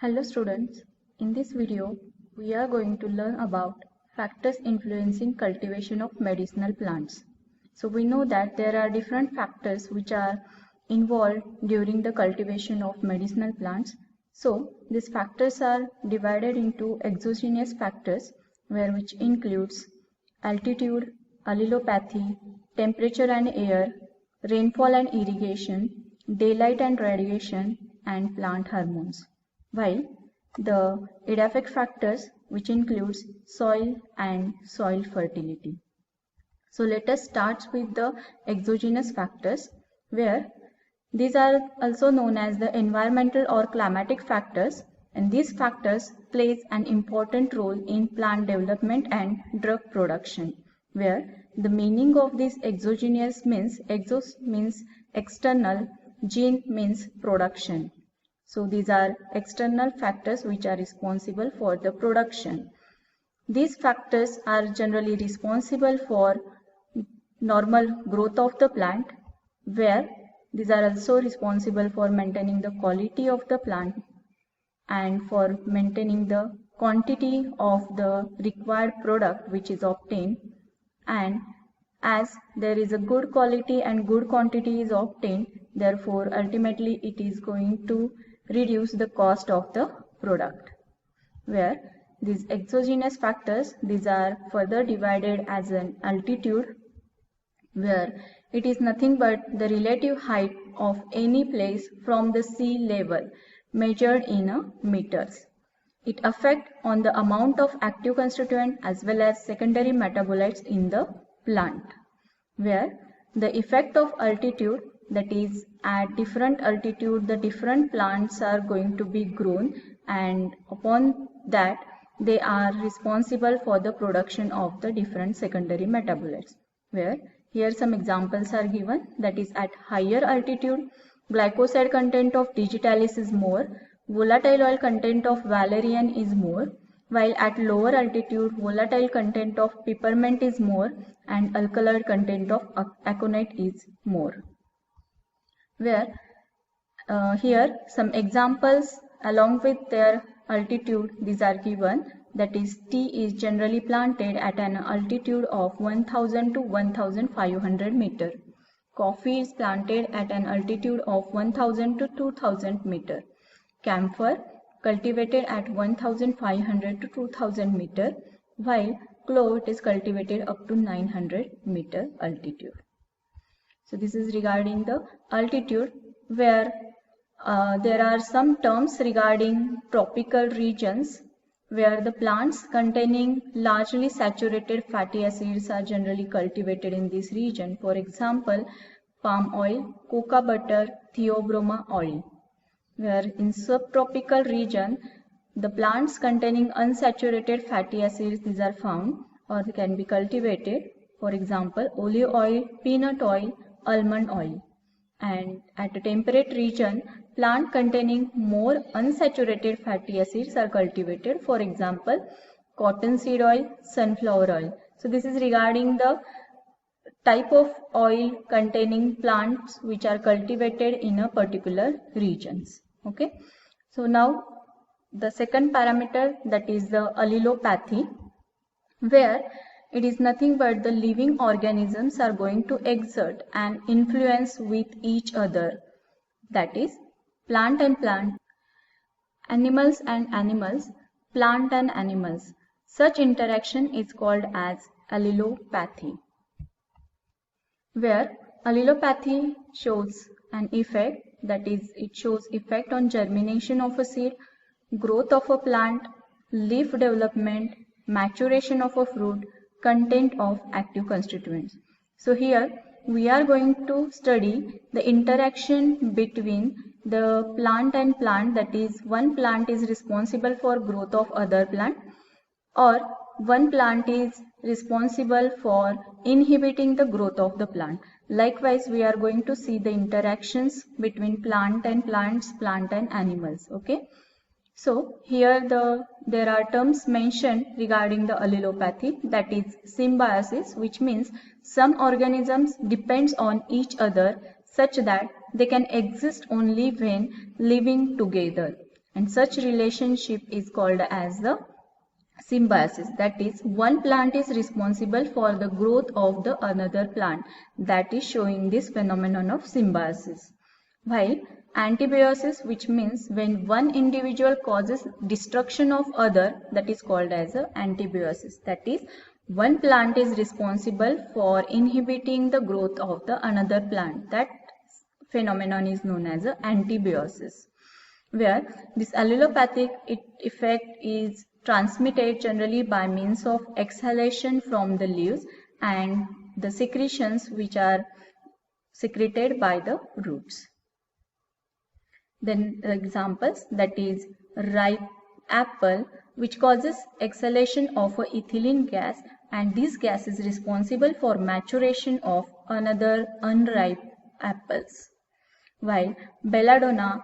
Hello students, in this video we are going to learn about factors influencing cultivation of medicinal plants. So we know that there are different factors which are involved during the cultivation of medicinal plants. So these factors are divided into exogenous factors which includes altitude, allelopathy, temperature and air, rainfall and irrigation, daylight and radiation, and plant hormones, while the edaphic factors which includes soil and soil fertility. So let us start with the exogenous factors, where these are also known as the environmental or climatic factors, and these factors plays an important role in plant development and drug production, where the meaning of this exogenous means exos means external, gene means production. So these are external factors which are responsible for the production. These factors are generally responsible for normal growth of the plant, where these are also responsible for maintaining the quality of the plant and for maintaining the quantity of the required product which is obtained. And as there is a good quality and good quantity is obtained, therefore ultimately it is going to reduce the cost of the product, where these exogenous factors, these are further divided as an altitude, where it is nothing but the relative height of any place from the sea level measured in meters. It affects on the amount of active constituent as well as secondary metabolites in the plant, where the effect of altitude, that is at different altitude the different plants are going to be grown, and upon that they are responsible for the production of the different secondary metabolites, where here some examples are given. That is, at higher altitude glycoside content of digitalis is more, volatile oil content of valerian is more, while at lower altitude volatile content of peppermint is more and alkaloid content of aconite is more, where here some examples along with their altitude these are given. That is, tea is generally planted at an altitude of 1000 to 1500 meter. Coffee is planted at an altitude of 1000 to 2000 meter. Camphor cultivated at 1500 to 2000 meter, while clove is cultivated up to 900 meter altitude. So this is regarding the altitude, where there are some terms regarding tropical regions, where the plants containing largely saturated fatty acids are generally cultivated in this region. For example, palm oil, coca butter, theobroma oil. Where in subtropical region, the plants containing unsaturated fatty acids, these are found or they can be cultivated. For example, olive oil, peanut oil, almond oil. And at a temperate region, plant containing more unsaturated fatty acids are cultivated. For example, cottonseed oil, sunflower oil. So this is regarding the type of oil containing plants which are cultivated in a particular regions. Okay. So now the second parameter, that is the allelopathy, where it is nothing but the living organisms are going to exert an influence with each other. That is, plant and plant, animals and animals, plant and animals. Such interaction is called as allelopathy, where allelopathy shows an effect, that is, it shows effect on germination of a seed, growth of a plant, leaf development, maturation of a fruit, content of active constituents. So here we are going to study the interaction between the plant and plant, that is, one plant is responsible for growth of other plant, or one plant is responsible for inhibiting the growth of the plant. Likewise, we are going to see the interactions between plant and plants, plant and animals. Okay. So here there are terms mentioned regarding the allelopathy, that is symbiosis, which means some organisms depends on each other such that they can exist only when living together. and such relationship is called as the symbiosis. That is, one plant is responsible for the growth of the another plant. That is showing this phenomenon of symbiosis. While antibiosis, which means when one individual causes destruction of other, that is called as a antibiosis. That is, one plant is responsible for inhibiting the growth of the another plant. That phenomenon is known as a antibiosis, where this allelopathic effect is transmitted generally by means of exhalation from the leaves and the secretions which are secreted by the roots. Then the examples, that is ripe apple, which causes exhalation of a ethylene gas, and this gas is responsible for maturation of another unripe apples. While belladonna,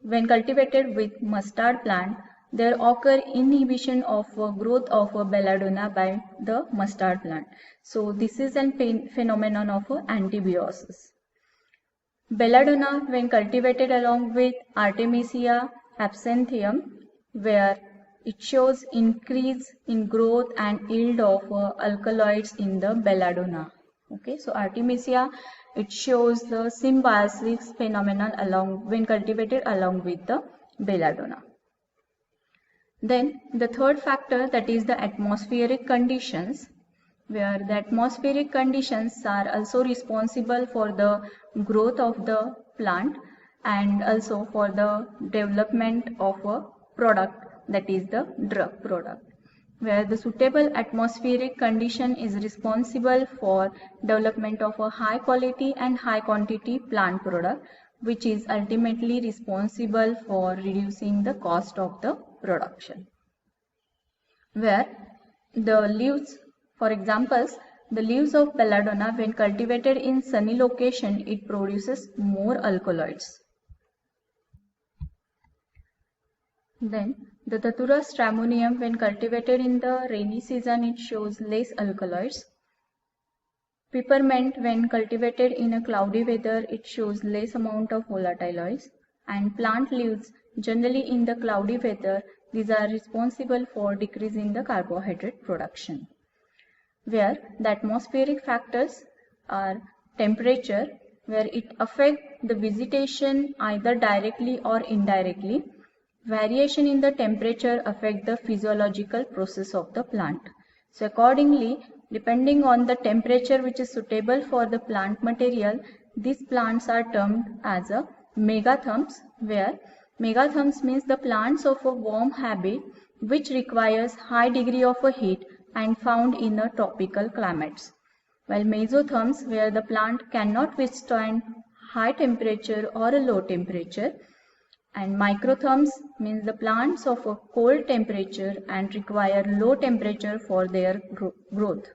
when cultivated with mustard plant, there occur inhibition of growth of belladonna by the mustard plant. So this is a phenomenon of antibiosis. Belladonna, when cultivated along with Artemisia absinthium, where it shows increase in growth and yield of alkaloids in the belladonna. Okay, so Artemisia, it shows the symbiosis phenomenon when cultivated along with the belladonna. Then the third factor, that is the atmospheric conditions, where the atmospheric conditions are also responsible for the growth of the plant and also for the development of a product, that is the drug product, where the suitable atmospheric condition is responsible for development of a high quality and high quantity plant product, which is ultimately responsible for reducing the cost of the production. Where the leaves, for examples, the leaves of belladonna, when cultivated in sunny location, it produces more alkaloids. Then the Datura stramonium, when cultivated in the rainy season, it shows less alkaloids. Peppermint, when cultivated in a cloudy weather, it shows less amount of volatile oils. And plant leaves, generally in the cloudy weather, these are responsible for decreasing the carbohydrate production. Where the atmospheric factors are temperature, where it affects the vegetation either directly or indirectly. Variation in the temperature affects the physiological process of the plant. So accordingly, depending on the temperature which is suitable for the plant material, these plants are termed as a megatherms, where megatherms means the plants of a warm habit which requires high degree of a heat and found in a tropical climates. While mesotherms, where the plant cannot withstand high temperature or a low temperature. And microtherms means the plants of a cold temperature and require low temperature for their growth.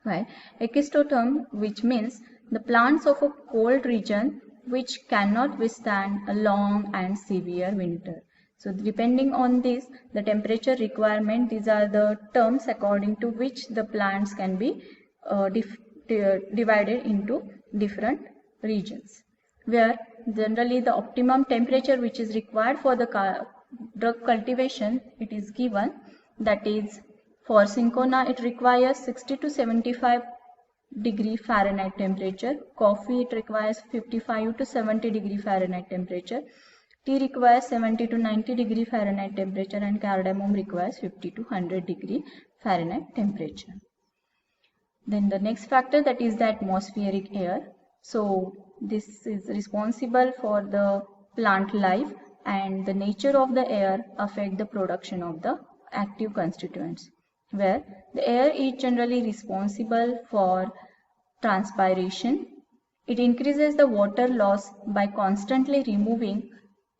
Right? Echistotherm, which means the plants of a cold region which cannot withstand a long and severe winter. So depending on this, the temperature requirement, these are the terms according to which the plants can be divided into different regions. Where generally the optimum temperature which is required for the drug cultivation, it is given, that is for cinchona it requires 60 to 75 degree Fahrenheit temperature, coffee it requires 55 to 70 degree Fahrenheit temperature, tea requires 70 to 90 degree Fahrenheit temperature, and cardamom requires 50 to 100 degree Fahrenheit temperature. Then the next factor, that is the atmospheric air. So this is responsible for the plant life, and the nature of the air affect the production of the active constituents, where the air is generally responsible for transpiration. It increases the water loss by constantly removing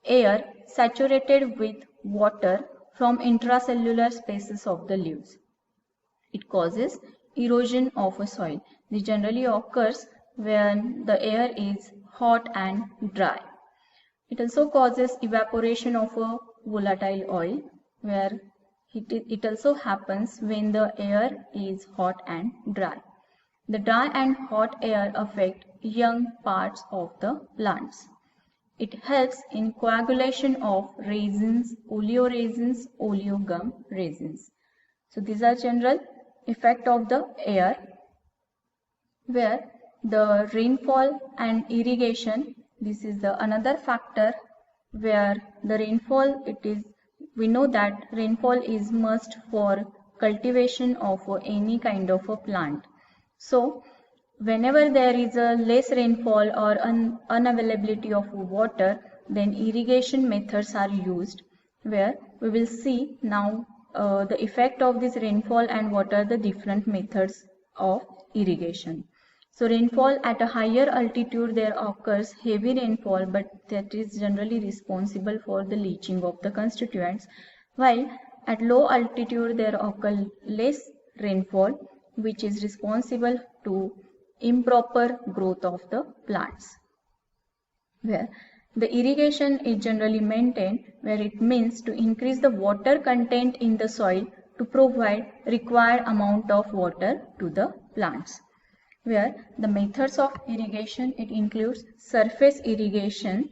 air saturated with water from intracellular spaces of the leaves. It causes erosion of a soil. This generally occurs when the air is hot and dry. It also causes evaporation of a volatile oil, where it also happens when the air is hot and dry. The dry and hot air affect young parts of the plants. it helps in coagulation of resins, oleoresins, oleogum resins. So these are general effect of the air, where the rainfall and irrigation, this is the another factor where the rainfall, we know that rainfall is must for cultivation of any kind of a plant. So whenever there is a less rainfall or unavailability of water, then irrigation methods are used, where we will see now the effect of this rainfall and what are the different methods of irrigation. So rainfall at a higher altitude, there occurs heavy rainfall, but that is generally responsible for the leaching of the constituents, while at low altitude there occurs less rainfall, which is responsible to improper growth of the plants. Where the irrigation is generally maintained, where it means to increase the water content in the soil to provide required amount of water to the plants. Where the methods of irrigation, it includes surface irrigation,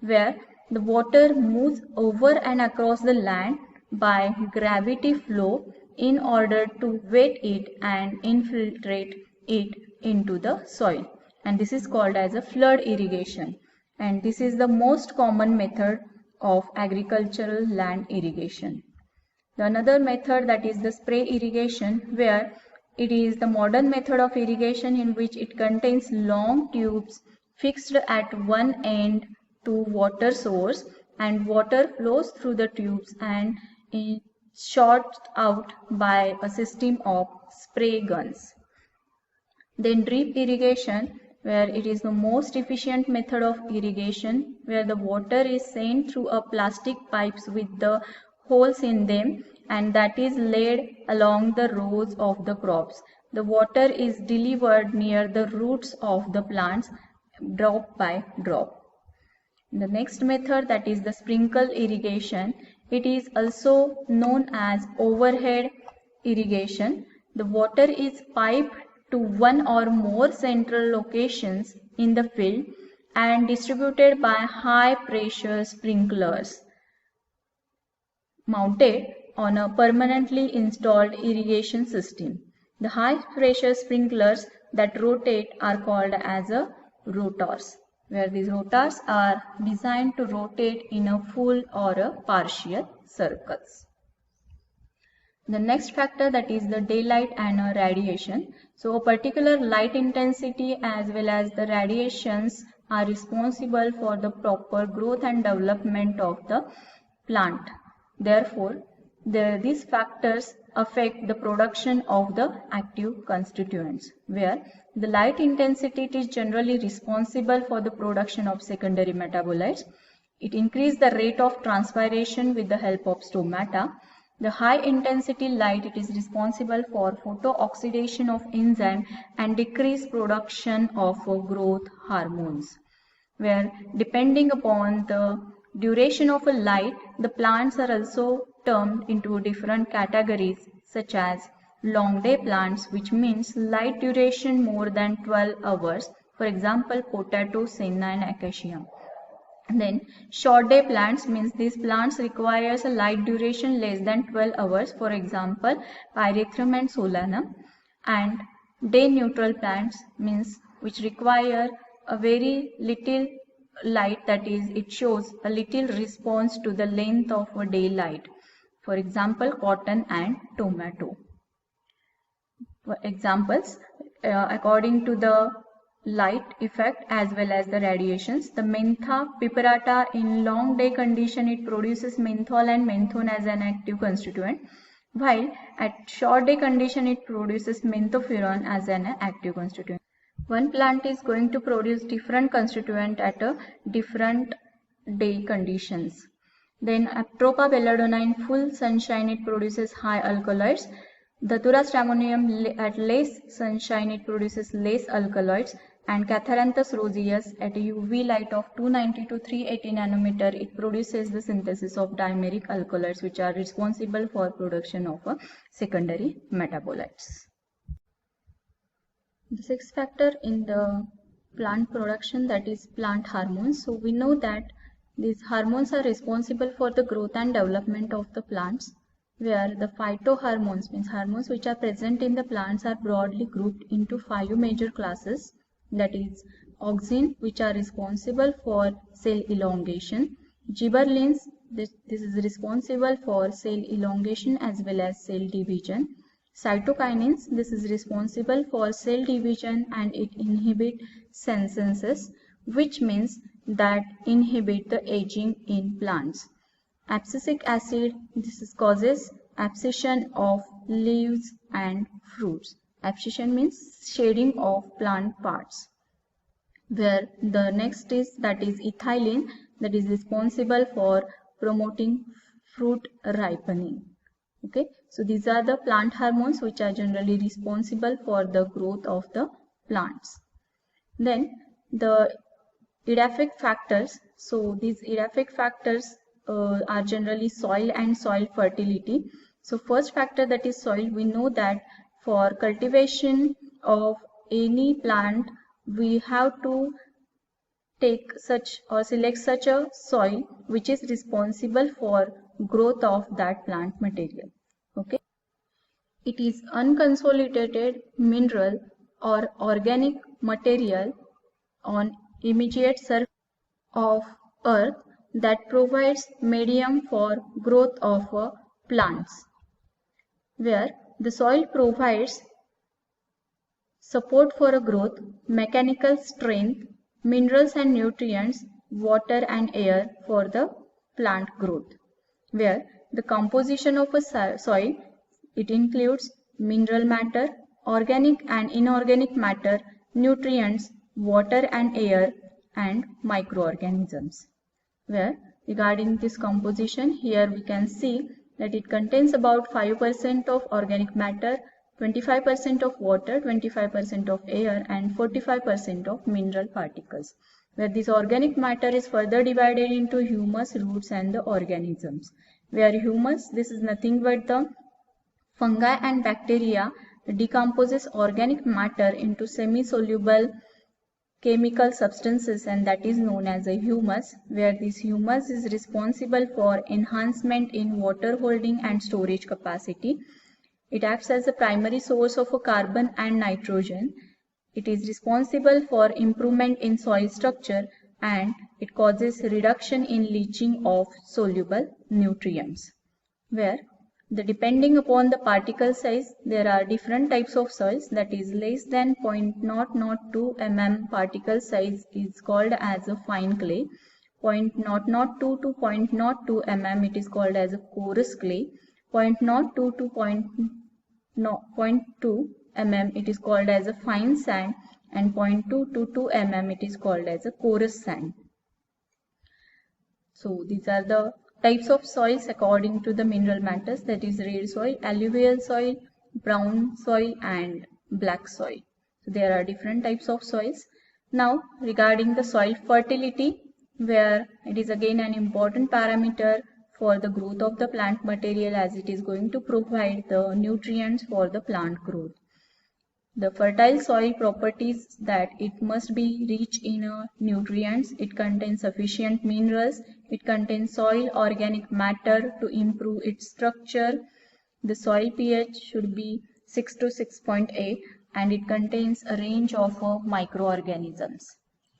where the water moves over and across the land by gravity flow in order to wet it and infiltrate it into the soil, and this is called as a flood irrigation, and this is the most common method of agricultural land irrigation. The another method, that is the spray irrigation, where it is the modern method of irrigation in which it contains long tubes fixed at one end to water source, and water flows through the tubes and is shot out by a system of spray guns. Then drip irrigation, where it is the most efficient method of irrigation, where the water is sent through a plastic pipes with the holes in them, and that is laid along the rows of the crops. The water is delivered near the roots of the plants, drop by drop. The next method, that is the sprinkle irrigation. It is also known as overhead irrigation. The water is piped to one or more central locations in the field and distributed by high pressure sprinklers mounted on a permanently installed irrigation system. The high pressure sprinklers that rotate are called as a rotors, where these rotors are designed to rotate in a full or a partial circles. The next factor, that is the daylight and radiation. So a particular light intensity as well as the radiations are responsible for the proper growth and development of the plant. Therefore, these factors affect the production of the active constituents, where the light intensity is generally responsible for the production of secondary metabolites. It increases the rate of transpiration with the help of stomata. The high intensity light, it is responsible for photooxidation of enzyme and decreased production of growth hormones, where depending upon the duration of a light, the plants are also termed into different categories, such as long day plants, which means light duration more than 12 hours, for example potato, senna and acacia. And then short day plants means these plants requires a light duration less than 12 hours, for example pyrethrum and solanum. And day neutral plants means which require a very little light, that is it shows a little response to the length of a daylight, for example cotton and tomato. For examples, according to the light effect as well as the radiations, the mentha piperata, in long day condition it produces menthol and menthone as an active constituent, while at short day condition it produces menthoferon as an active constituent. One plant is going to produce different constituent at a different day conditions. Then Atropa belladonna, in full sunshine it produces high alkaloids. Datura stramonium, at less sunshine it produces less alkaloids, and Catharanthus roseus at a UV light of 290 to 380 nanometer it produces the synthesis of dimeric alkaloids, which are responsible for production of secondary metabolites. The sixth factor in the plant production, that is plant hormones. So we know that these hormones are responsible for the growth and development of the plants, where the phytohormones, means hormones which are present in the plants, are broadly grouped into 5 major classes, that is auxin, which are responsible for cell elongation, gibberellins, this is responsible for cell elongation as well as cell division, cytokinins, this is responsible for cell division and it inhibits senescence, which means that inhibit the aging in plants. Abscisic acid, this is causes abscission of leaves and fruits. Abscission means shading of plant parts. Where the next is, that is ethylene, that is responsible for promoting fruit ripening. Okay, so these are the plant hormones which are generally responsible for the growth of the plants. Then the edaphic factors. So these edaphic factors are generally soil and soil fertility. So first factor, that is soil. We know that for cultivation of any plant, we have to take such or select such a soil which is responsible for growth of that plant material. Okay, it is unconsolidated mineral or organic material on immediate surface of earth that provides medium for growth of plants, where the soil provides support for a growth, mechanical strength, minerals and nutrients, water and air for the plant growth, where the composition of a soil, it includes mineral matter, organic and inorganic matter, nutrients, water and air, and microorganisms. Where regarding this composition, here we can see that it contains about 5% of organic matter, 25% of water, 25% of air, and 45% of mineral particles, where this organic matter is further divided into humus, roots, and the organisms, where humus, this is nothing but the fungi and bacteria decomposes organic matter into semi-soluble chemical substances, and that is known as a humus, where this humus is responsible for enhancement in water holding and storage capacity. It acts as a primary source of a carbon and nitrogen. It is responsible for improvement in soil structure, and it causes reduction in leaching of soluble nutrients. Where depending upon the particle size, there are different types of soils, that is less than 0.002 mm particle size is called as a fine clay, 0.002 to 0.02 mm it is called as a porous clay, 0.02 to 0.2 mm it is called as a fine sand, and 0.2 to 2 mm it is called as a porous sand. So these are the types of soils according to the mineral matters, that is red soil, alluvial soil, brown soil, and black soil. So there are different types of soils. Now regarding the soil fertility, where it is again an important parameter for the growth of the plant material, as it is going to provide the nutrients for the plant growth. The fertile soil properties, that it must be rich in nutrients, it contains sufficient minerals, it contains soil organic matter to improve its structure, the soil pH should be 6 to 6.8, and it contains a range of microorganisms,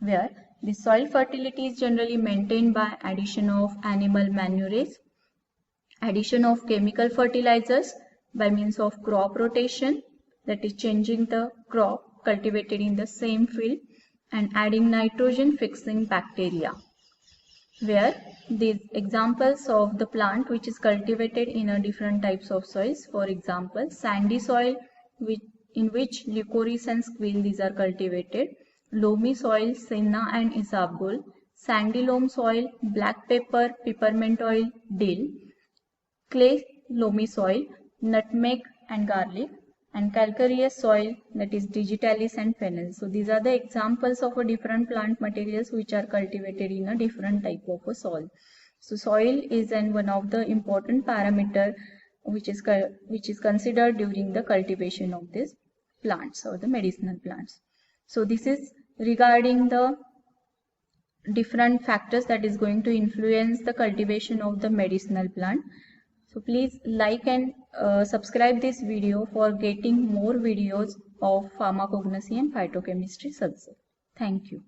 where the soil fertility is generally maintained by addition of animal manures, addition of chemical fertilizers by means of crop rotation, that is changing the crop cultivated in the same field, and adding nitrogen fixing bacteria, where these examples of the plant which is cultivated in a different types of soils, for example sandy soil in which licorice and squill, these are cultivated, loamy soil, senna and isabgol, sandy loam soil, black pepper, peppermint oil, dill, clay loamy soil, nutmeg and garlic, and calcareous soil, that is digitalis and fennel. So these are the examples of a different plant materials which are cultivated in a different type of a soil. So soil is one of the important parameter which is considered during the cultivation of these plants or the medicinal plants. So this is regarding the different factors that is going to influence the cultivation of the medicinal plant. So please like and subscribe this video for getting more videos of pharmacognosy and phytochemistry subject. Thank you.